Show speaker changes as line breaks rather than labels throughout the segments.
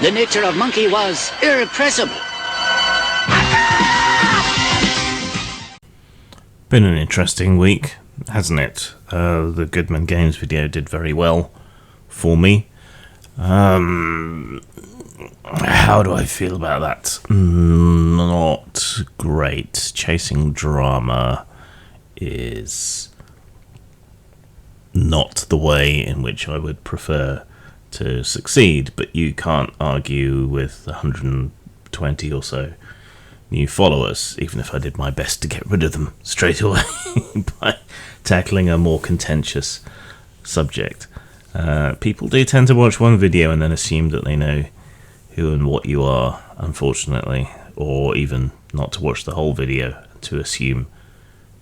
The nature of monkey was irrepressible.
Been an interesting week, hasn't it? The Goodman Games video did very well for me. How do I feel about that? Not great. Chasing drama is not the way in which I would prefer to succeed, but you can't argue with 120 or so new followers, even if I did my best to get rid of them straight away by tackling a more contentious subject. People do tend to watch one video and then assume that they know who and what you are, unfortunately, or even not to watch the whole video to assume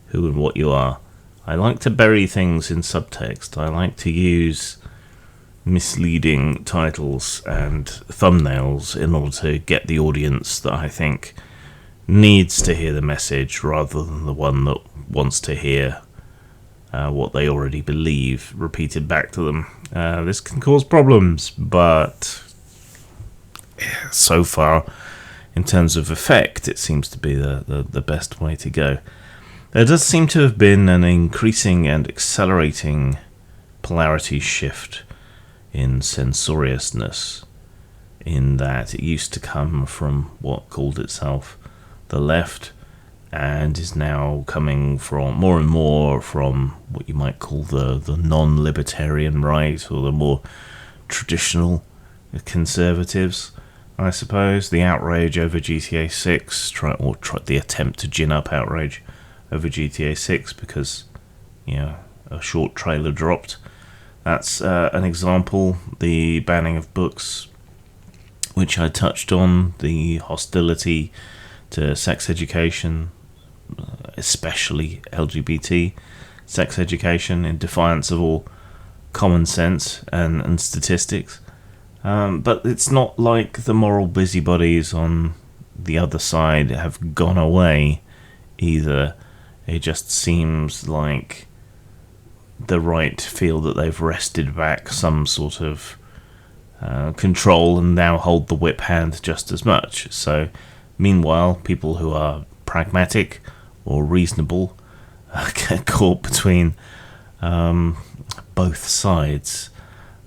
who and what you are. I like to bury things in subtext. I like to use misleading titles and thumbnails in order to get the audience that I think needs to hear the message rather than the one that wants to hear what they already believe repeated back to them. This can cause problems, but so far, in terms of effect, it seems to be the best way to go. There does seem to have been an increasing and accelerating polarity shift in censoriousness, in that it used to come from what called itself the left and is now coming from more and more from what you might call the non-libertarian right, or the more traditional conservatives, I suppose. The outrage over GTA 6, the attempt to gin up outrage over GTA 6 because, a short trailer dropped. That's an example. The banning of books, which I touched on, the hostility to sex education, especially LGBT sex education, in defiance of all common sense and statistics. But it's not like the moral busybodies on the other side have gone away either. It just seems like the right feel that they've wrested back some sort of control and now hold the whip hand just as much. So meanwhile, people who are pragmatic or reasonable get caught between both sides,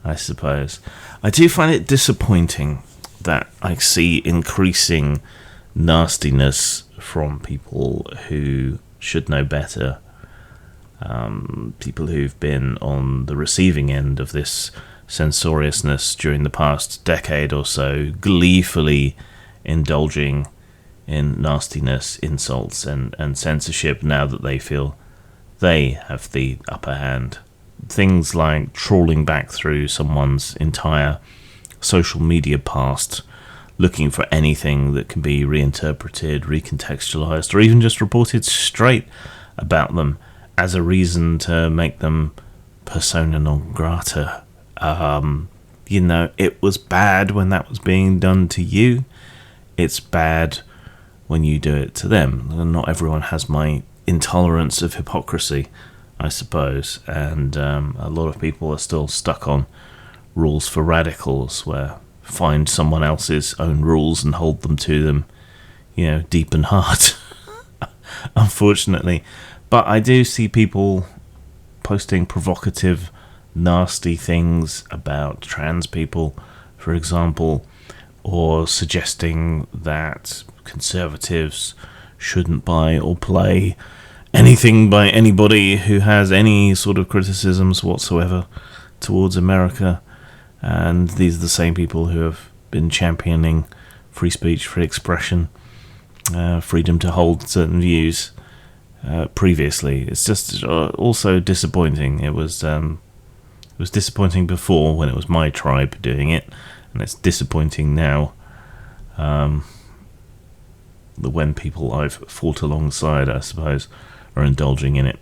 I suppose. I do find it disappointing that I see increasing nastiness from people who should know better. People who've been on the receiving end of this censoriousness during the past decade or so, gleefully indulging in nastiness, insults, and censorship now that they feel they have the upper hand. Things like trawling back through someone's entire social media past, looking for anything that can be reinterpreted, recontextualized, or even just reported straight about them as a reason to make them persona non grata. It was bad when that was being done to you. It's bad when you do it to them. Not everyone has my intolerance of hypocrisy, I suppose, and a lot of people are still stuck on rules for radicals, where find someone else's own rules and hold them to them, deep and hard, unfortunately. But I do see people posting provocative, nasty things about trans people, for example, or suggesting that conservatives shouldn't buy or play anything by anybody who has any sort of criticisms whatsoever towards America. And these are the same people who have been championing free speech, free expression, freedom to hold certain views previously. It's just also disappointing. It was disappointing before when it was my tribe doing it, and it's disappointing now when people I've fought alongside, I suppose, are indulging in it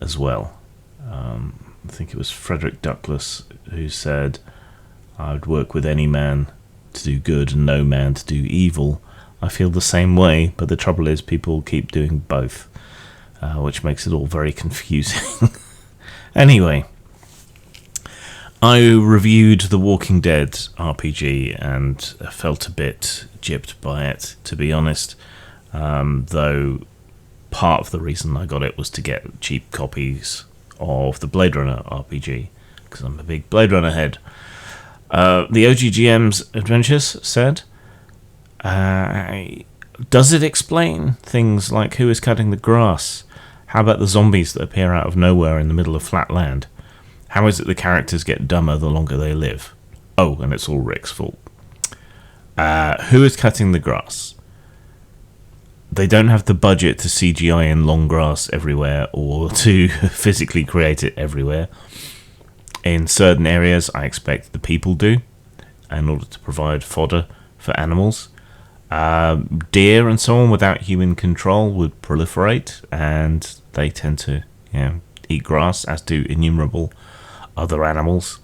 as well. I think it was Frederick Douglass who said, "I would work with any man to do good and no man to do evil." I feel the same way, but the trouble is people keep doing both, which makes it all very confusing. Anyway, I reviewed The Walking Dead RPG and felt a bit gypped by it, to be honest. Though part of the reason I got it was to get cheap copies of the Blade Runner RPG, because I'm a big Blade Runner head. The OGGM's Adventures said, does it explain things like who is cutting the grass? How about the zombies that appear out of nowhere in the middle of flat land? How is it the characters get dumber the longer they live? Oh, and it's all Rick's fault. Who is cutting the grass? They don't have the budget to CGI in long grass everywhere or to physically create it everywhere. In certain areas, I expect the people do, in order to provide fodder for animals. Deer and so on without human control would proliferate, and they tend to eat grass, as do innumerable other animals.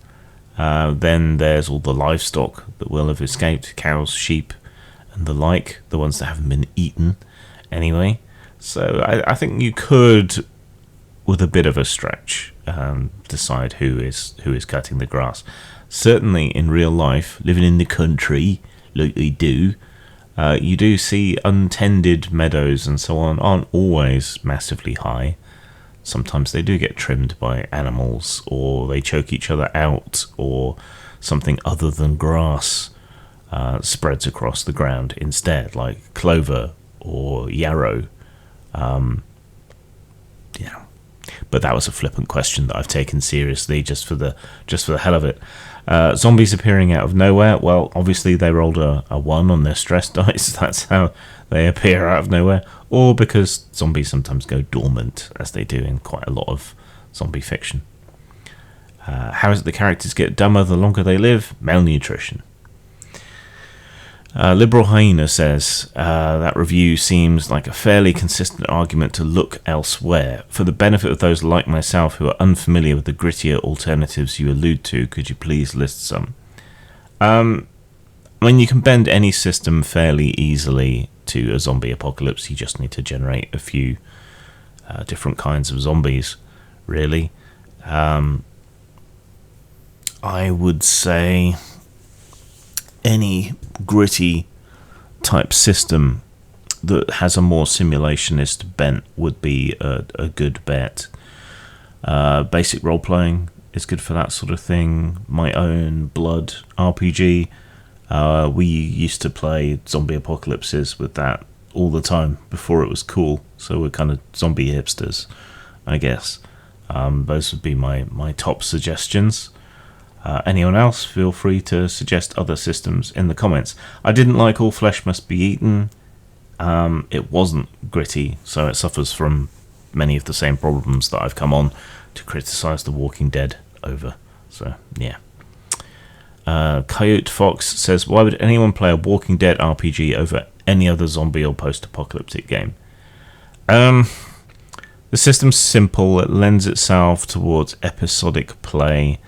Then there's all the livestock that will have escaped, cows, sheep, and the like, the ones that haven't been eaten anyway. So I think you could, with a bit of a stretch, decide who is cutting the grass. Certainly in real life, living in the country like we do, you do see untended meadows and so on aren't always massively high. Sometimes they do get trimmed by animals, or they choke each other out, or something other than grass spreads across the ground instead, like clover or yarrow. But that was a flippant question that I've taken seriously just for the hell of it. Zombies appearing out of nowhere. Well, obviously they rolled a 1 on their stress dice. That's how they appear out of nowhere. Or because zombies sometimes go dormant, as they do in quite a lot of zombie fiction. How is it the characters get dumber the longer they live? Malnutrition. Liberal Hyena says, that review seems like a fairly consistent argument to look elsewhere. For the benefit of those like myself who are unfamiliar with the grittier alternatives you allude to, could you please list some? You can bend any system fairly easily to a zombie apocalypse. You just need to generate a few different kinds of zombies, really. I would say any gritty type system that has a more simulationist bent would be a good bet. Basic role-playing is good for that sort of thing. My Own Blood RPG, we used to play zombie apocalypses with that all the time before it was cool, so we're kind of zombie hipsters, I guess. Those would be my top suggestions. Anyone else, feel free to suggest other systems in the comments. I didn't like All Flesh Must Be Eaten. It wasn't gritty, so it suffers from many of the same problems that I've come on to criticise The Walking Dead over. So, yeah. Coyote Fox says, why would anyone play a Walking Dead RPG over any other zombie or post-apocalyptic game? The system's simple. It lends itself towards episodic play.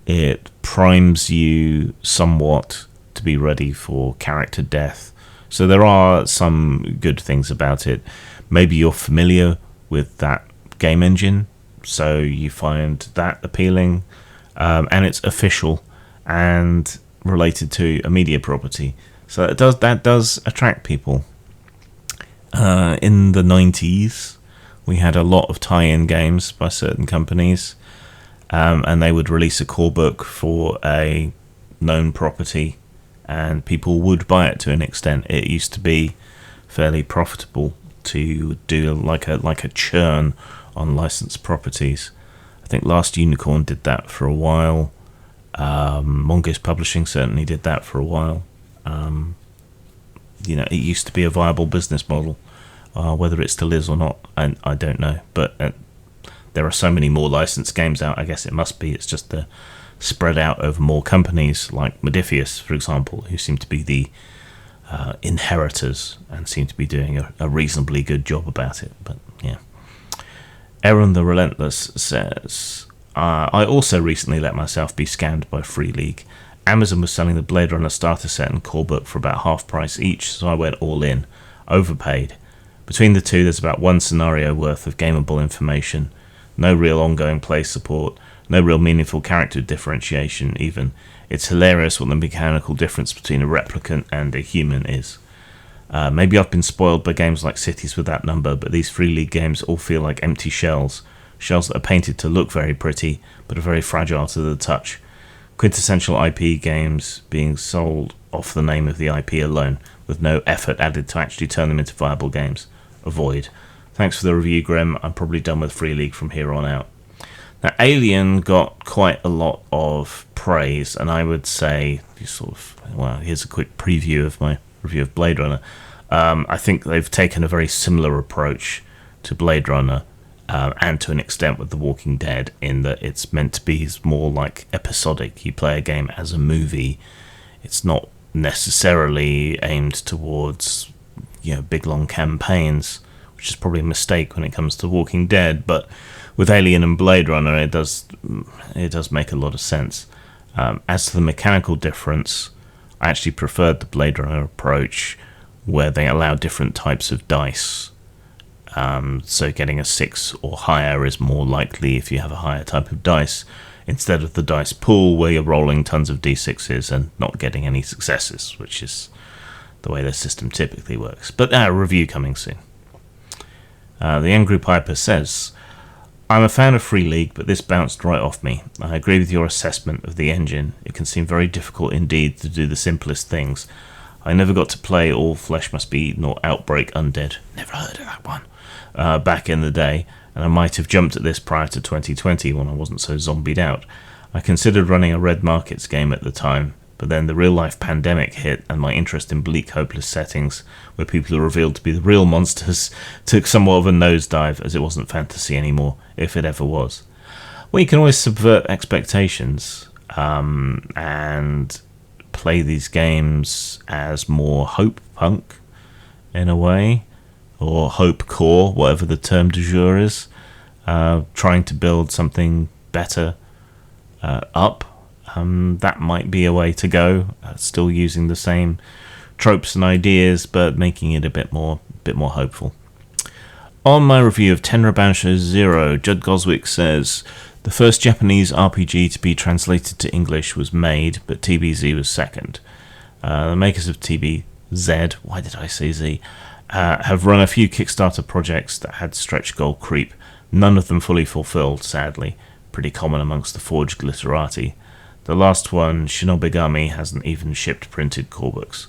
It primes you somewhat to be ready for character death. So there are some good things about it. Maybe you're familiar with that game engine, so you find that appealing. And it's official and related to a media property. So that does attract people. In the 90s, we had a lot of tie-in games by certain companies. And they would release a core book for a known property, and people would buy it to an extent. It used to be fairly profitable to do like a churn on licensed properties. I think Last Unicorn did that for a while. Mongoose Publishing certainly did that for a while. It used to be a viable business model. Whether it still is or not, I don't know. But there are so many more licensed games out, I guess it must be. It's just spread out over more companies, like Modiphius, for example, who seem to be the inheritors and seem to be doing a reasonably good job about it. But yeah. Aaron the Relentless says, I also recently let myself be scammed by Free League. Amazon was selling the Blade Runner starter set and core book for about half price each, so I went all in. Overpaid. Between the two, there's about one scenario worth of gameable information. No real ongoing play support, No real meaningful character differentiation, even. It's hilarious what the mechanical difference between a replicant and a human is. Maybe I've been spoiled by games like Cities Without Number, but these Free League games all feel like empty shells. Shells that are painted to look very pretty, but are very fragile to the touch. Quintessential IP games being sold off the name of the IP alone, with no effort added to actually turn them into viable games. Avoid. Thanks for the review, Graham. I'm probably done with Free League from here on out. Now, Alien got quite a lot of praise, and I would say, here's a quick preview of my review of Blade Runner. I think they've taken a very similar approach to Blade Runner, and to an extent with The Walking Dead, in that it's meant to be more like episodic. You play a game as a movie. It's not necessarily aimed towards big long campaigns, which is probably a mistake when it comes to Walking Dead, but with Alien and Blade Runner it does make a lot of sense. As to the mechanical difference, I actually preferred the Blade Runner approach, where they allow different types of dice. So getting a 6 or higher is more likely if you have a higher type of dice, instead of the dice pool where you're rolling tons of d6s and not getting any successes, which is the way the system typically works. But a review coming soon. The Angry Piper says, I'm a fan of Free League, but this bounced right off me. I agree with your assessment of the engine. It can seem very difficult indeed to do the simplest things. I never got to play All Flesh Must Be Eaten or Outbreak Undead. Never heard of that one. Back in the day, and I might have jumped at this prior to 2020 when I wasn't so zombied out. I considered running a Red Markets game at the time, but then the real-life pandemic hit, and my interest in bleak, hopeless settings, where people are revealed to be the real monsters, took somewhat of a nosedive, as it wasn't fantasy anymore, if it ever was. Well, you can always subvert expectations, and play these games as more hope punk, in a way, or hope core, whatever the term du jour is, trying to build something better up. That might be a way to go, still using the same tropes and ideas, but making it a bit more hopeful. On my review of Tenra Bansho Zero, Judd Goswick says, the first Japanese RPG to be translated to English was Made, but TBZ was second. The makers of TBZ, why did I say Z, have run a few Kickstarter projects that had stretch goal creep, none of them fully fulfilled, sadly, pretty common amongst the forged glitterati. The last one, Shinobigami, hasn't even shipped printed core books.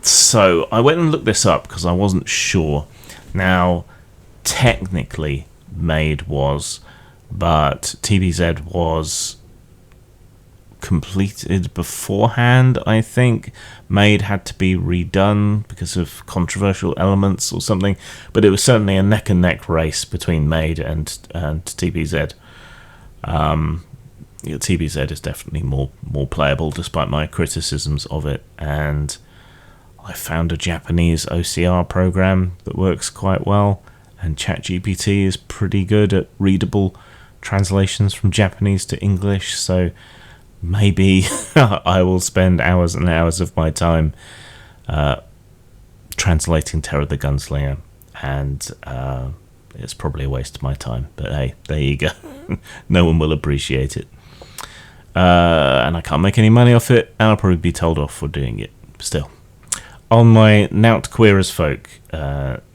So I went and looked this up because I wasn't sure. Now, technically, Made was, but TBZ was completed beforehand, I think. Made had to be redone because of controversial elements or something, but it was certainly a neck and neck race between Made and TBZ. TBZ is definitely more playable despite my criticisms of it, and I found a Japanese OCR program that works quite well, and ChatGPT is pretty good at readable translations from Japanese to English, so maybe I will spend hours and hours of my time translating Terror the Gunslinger, and it's probably a waste of my time, but hey, there you go. No one will appreciate it. And I can't make any money off it, and I'll probably be told off for doing it still. On my Nout Queer as Folk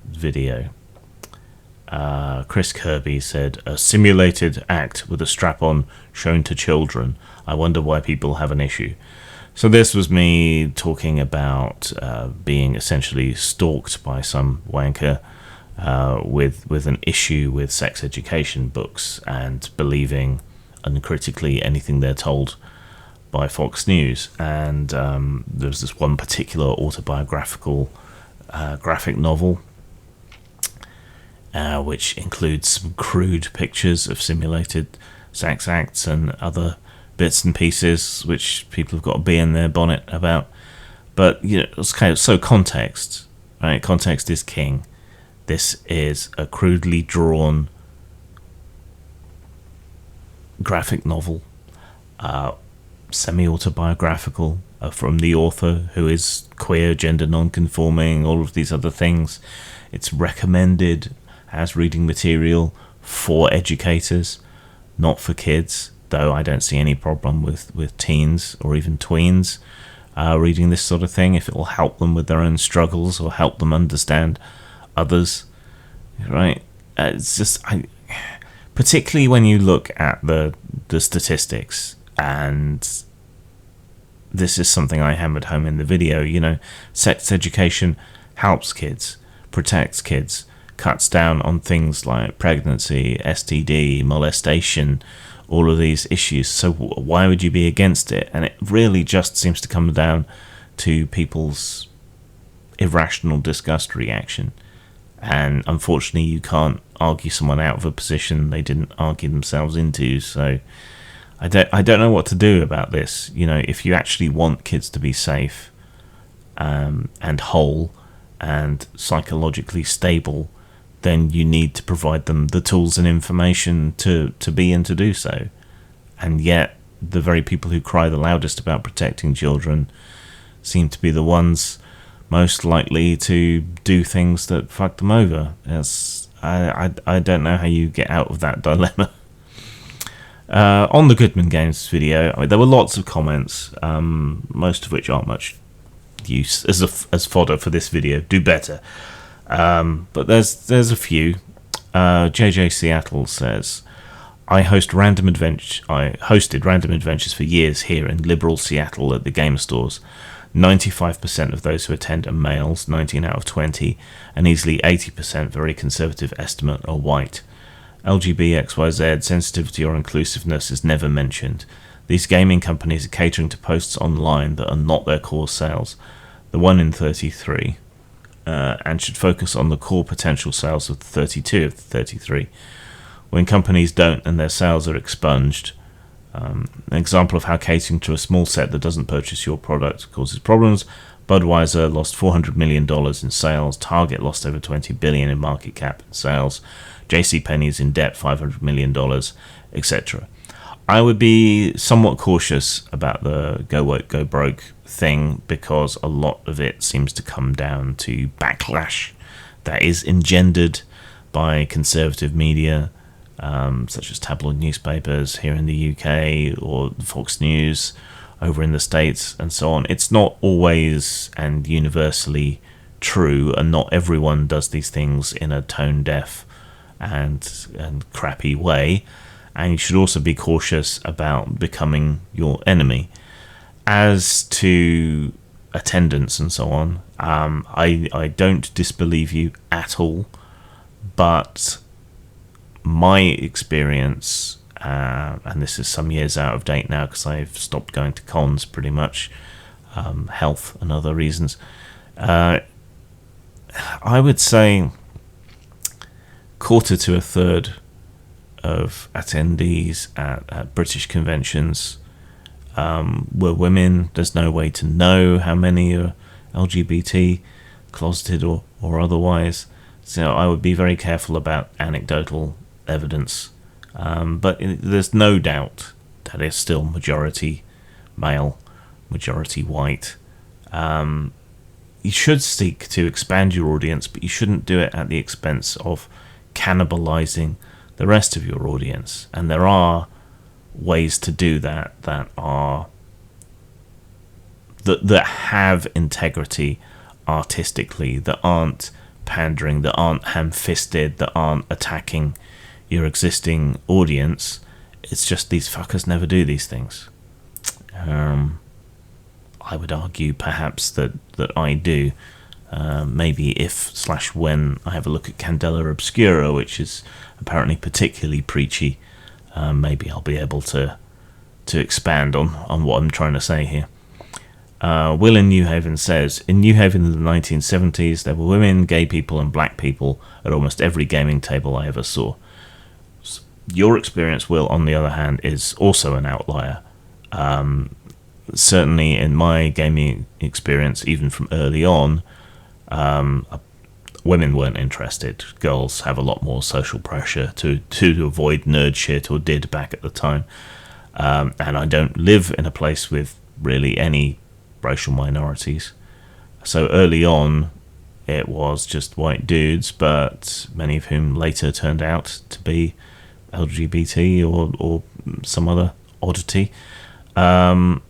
video, Chris Kirby said, a simulated act with a strap-on shown to children. I wonder why people have an issue. So this was me talking about being essentially stalked by some wanker with an issue with sex education books and believing uncritically anything they're told by Fox News. And there's this one particular autobiographical graphic novel which includes some crude pictures of simulated sex acts and other bits and pieces which people have got to be in their bonnet about. But it's kind of so context, right? Context is king. This is a crudely drawn graphic novel, semi-autobiographical, from the author, who is queer, gender non-conforming, all of these other things. It's recommended as reading material for educators, not for kids, though I don't see any problem with teens or even tweens reading this sort of thing if it will help them with their own struggles or help them understand others, right? It's just, particularly when you look at the statistics, and this is something I hammered home in the video, you know, sex education helps kids, protects kids, cuts down on things like pregnancy, STD, molestation, all of these issues. So why would you be against it? And it really just seems to come down to people's irrational disgust reaction. And unfortunately, you can't argue someone out of a position they didn't argue themselves into. So I don't know what to do about this. You know, if you actually want kids to be safe and whole and psychologically stable, then you need to provide them the tools and information to be and to do so. And yet, the very people who cry the loudest about protecting children seem to be the ones most likely to do things that fuck them over. I don't know how you get out of that dilemma. On the Goodman Games video, I mean, there were lots of comments, most of which aren't much use as fodder for this video. Do better. But there's a few. JJ Seattle says, I hosted random adventures for years here in liberal Seattle at the game stores. 95% of those who attend are males, 19 out of 20, and easily 80%, very conservative estimate, are white. LGBTXYZ sensitivity or inclusiveness is never mentioned. These gaming companies are catering to posts online that are not their core sales. The 1 in 33. And should focus on the core potential sales of the 32 of the 33. When companies don't and their sales are expunged, an example of how catering to a small set that doesn't purchase your product causes problems. Budweiser lost $400 million in sales. Target lost over $20 billion in market cap and sales. JCPenney's in debt $500 million, etc. I would be somewhat cautious about the go woke, go broke thing, because a lot of it seems to come down to backlash that is engendered by conservative media, such as tabloid newspapers here in the UK or Fox News over in the States and so on. It's not always and universally true, and not everyone does these things in a tone deaf and crappy way, and you should also be cautious about becoming your enemy. As to attendance and so on, I don't disbelieve you at all, but my experience, and this is some years out of date now because I've stopped going to cons pretty much, health and other reasons, I would say quarter to a third of attendees at British conventions were women. There's no way to know how many are LGBT, closeted or otherwise, so I would be very careful about anecdotal evidence, but there's no doubt that it's still majority male, majority white. You should seek to expand your audience, but you shouldn't do it at the expense of cannibalizing the rest of your audience. And there are ways to do that are that have integrity artistically, that aren't pandering, that aren't ham-fisted, that aren't attacking your existing audience. It's just these fuckers never do these things. I would argue perhaps that I do. Maybe if/when I have a look at Candela Obscura, which is apparently particularly preachy, maybe I'll be able to expand on what I'm trying to say here. Will in New Haven says, in New Haven in the 1970s, there were women, gay people and black people at almost every gaming table I ever saw. Your experience, Will, on the other hand, is also an outlier. Certainly in my gaming experience, even from early on, women weren't interested. Girls have a lot more social pressure to avoid nerd shit, or did back at the time. And I don't live in a place with really any racial minorities. So early on, it was just white dudes, but many of whom later turned out to be LGBT or some other oddity. And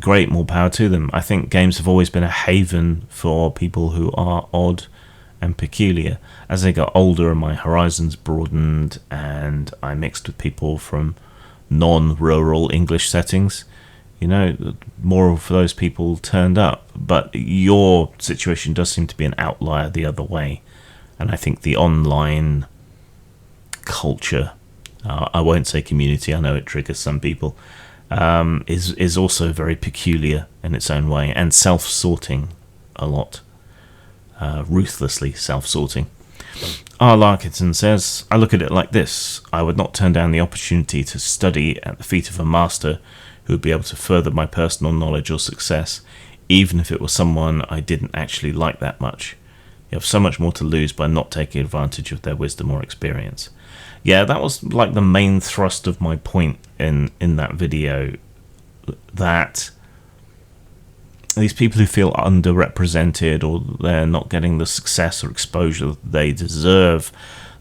great, more power to them. I think games have always been a haven for people who are odd and peculiar. As I got older and my horizons broadened and I mixed with people from non-rural English settings, you know, more of those people turned up. But your situation does seem to be an outlier the other way. And I think the online culture, I won't say community, I know it triggers some people, is also very peculiar in its own way, and self-sorting a lot. Ruthlessly self-sorting. R. Larkinson says, I look at it like this. I would not turn down the opportunity to study at the feet of a master who would be able to further my personal knowledge or success, even if it was someone I didn't actually like that much. You have so much more to lose by not taking advantage of their wisdom or experience. Yeah, that was like the main thrust of my point in that video, that these people who feel underrepresented or they're not getting the success or exposure they deserve,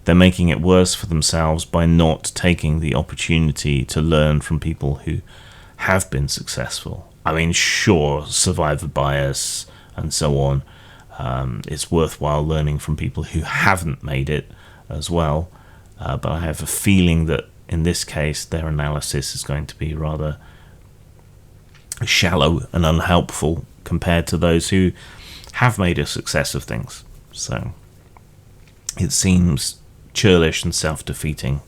they're making it worse for themselves by not taking the opportunity to learn from people who have been successful. I mean, sure, survivor bias and so on. It's worthwhile learning from people who haven't made it as well. But I have a feeling that in this case, their analysis is going to be rather shallow and unhelpful compared to those who have made a success of things. So it seems churlish and self-defeating,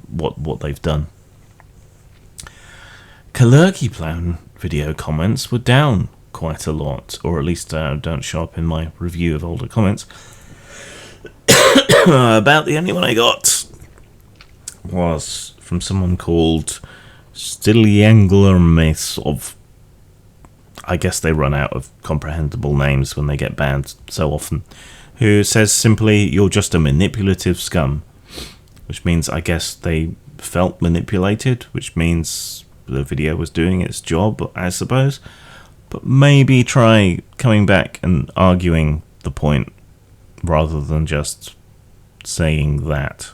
what they've done. Kalergi Plan video comments were down quite a lot, or at least don't show up in my review of older comments. About the only one I got was from someone called Stillianglermesov. I guess they run out of comprehensible names when they get banned so often. Who says simply, you're just a manipulative scum. Which means, I guess, they felt manipulated, which means the video was doing its job, I suppose. But maybe try coming back and arguing the point rather than just saying that.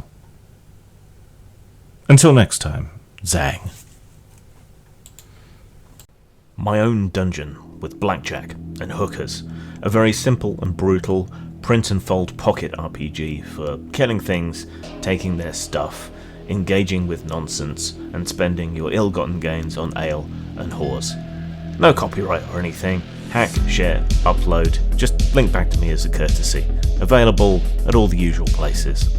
Until next time, Zang. My own dungeon with blackjack and hookers. A very simple and brutal print and fold pocket RPG for killing things, taking their stuff, engaging with nonsense, and spending your ill-gotten gains on ale and whores. No copyright or anything. Hack, share, upload. Just link back to me as a courtesy. Available at all the usual places.